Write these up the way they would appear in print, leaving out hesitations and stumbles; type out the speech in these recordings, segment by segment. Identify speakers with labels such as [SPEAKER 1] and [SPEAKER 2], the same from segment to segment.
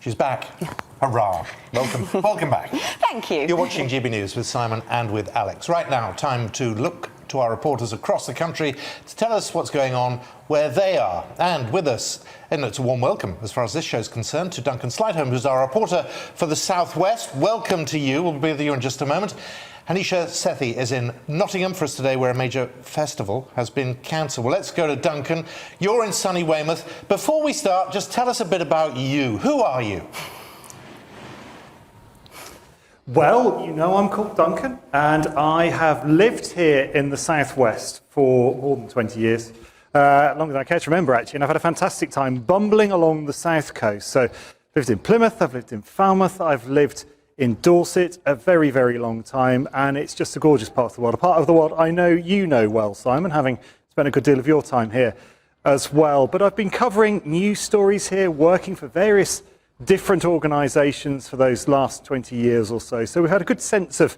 [SPEAKER 1] She's back. Hurrah. Welcome back.
[SPEAKER 2] Thank you.
[SPEAKER 1] You're watching GB News with Simon and with Alex. Right now, time to look to our reporters across the country to tell us what's going on where they are. And with us, and it's a warm welcome as far as this show is concerned, to Duncan Sleightholme, who's our reporter for the South West. Welcome to you. We'll be with you in just a moment. Hanisha Sethi is in Nottingham for us today, where a major festival has been cancelled. Well, let's go to Duncan. You're in sunny Weymouth. Before we start, just tell us a bit about you. Who are you?
[SPEAKER 3] Well, you know I'm called Duncan, and I have lived here in the Southwest for more than 20 years, longer than I care to remember, actually, and I've had a fantastic time bumbling along the south coast. So I've lived in Plymouth, I've lived in Falmouth, I've lived in Dorset a very, very long time, and it's just a gorgeous part of the world. A part of the world I know you know well, Simon, having spent a good deal of your time here as well. But I've been covering news stories here, working for various different organisations for those last 20 years or so. So we've had a good sense of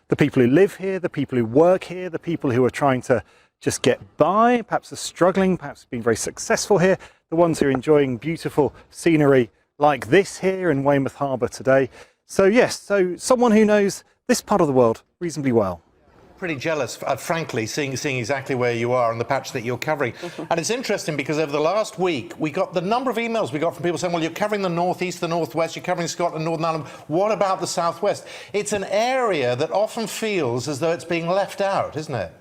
[SPEAKER 3] the people who live here, the people who work here, the people who are trying to just get by, perhaps are struggling, perhaps being very successful here, the ones who are enjoying beautiful scenery like this here in Weymouth Harbour today. So yes, so someone who knows this part of the world reasonably well.
[SPEAKER 1] Pretty jealous, frankly, seeing exactly where you are and the patch that you're covering. And it's interesting because over the last week, we got the number of emails we got from people saying, well, you're covering the northeast, the northwest, you're covering Scotland, Northern Ireland. What about the southwest? It's an area that often feels as though it's being left out, isn't it?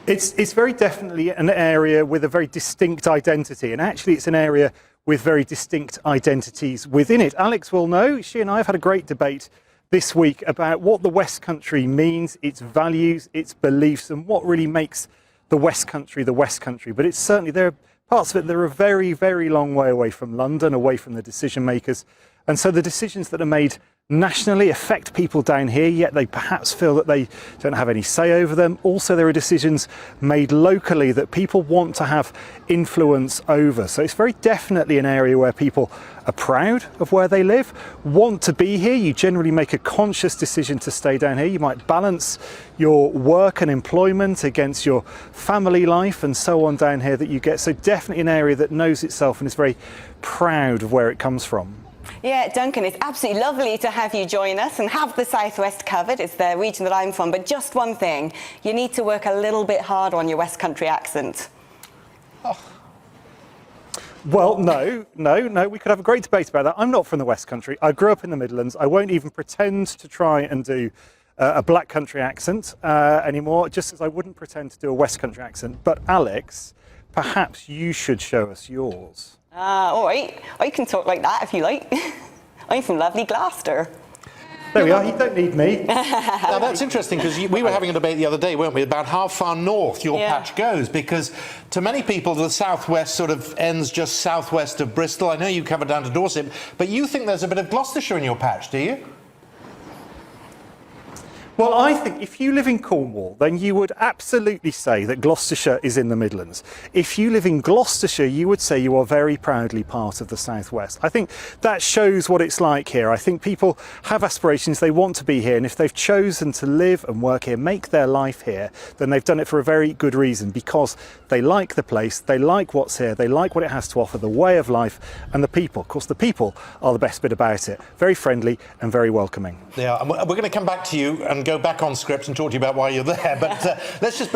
[SPEAKER 3] It's very definitely an area with a very distinct identity, and actually it's an area with very distinct identities within it. Alex will know, she and I have had a great debate this week about what the West Country means, its values, its beliefs, and what really makes the West Country the West Country. But it's certainly, there are parts of it that are a very, very long way away from London, away from the decision makers. And so the decisions that are made nationally affect people down here, yet they perhaps feel that they don't have any say over them. Also, there are decisions made locally that people want to have influence over. So it's very definitely an area where people are proud of where they live, want to be here. You generally make a conscious decision to stay down here. You might balance your work and employment against your family life and so on down here that you get. So definitely an area that knows itself and is very proud of where it comes from.
[SPEAKER 2] Yeah, Duncan, it's absolutely lovely to have you join us and have the Southwest covered. It's the region that I'm from. But just one thing, you need to work a little bit harder on your West Country accent.
[SPEAKER 3] Oh. Well, no. We could have a great debate about that. I'm not from the West Country. I grew up in the Midlands. I won't even pretend to try and do a Black Country accent anymore, just as I wouldn't pretend to do a West Country accent. But Alex, perhaps you should show us yours.
[SPEAKER 2] All right. I can talk like that if you like. I'm from lovely Gloucester.
[SPEAKER 3] There we are. You don't need me.
[SPEAKER 1] Now, that's interesting because we were having a debate the other day, weren't we, about how far north your patch goes, because to many people the southwest sort of ends just southwest of Bristol. I know you cover down to Dorset, but you think there's a bit of Gloucestershire in your patch, do you?
[SPEAKER 3] Well, I think if you live in Cornwall, then you would absolutely say that Gloucestershire is in the Midlands. If you live in Gloucestershire, you would say you are very proudly part of the Southwest. I think that shows what it's like here. I think people have aspirations, they want to be here, and if they've chosen to live and work here, make their life here, then they've done it for a very good reason, because they like the place, they like what's here, they like what it has to offer, the way of life, and the people. Of course, the people are the best bit about it. Very friendly and very welcoming.
[SPEAKER 1] Yeah, and we're going to come back to you and go back on script and talk to you about why you're there, but let's just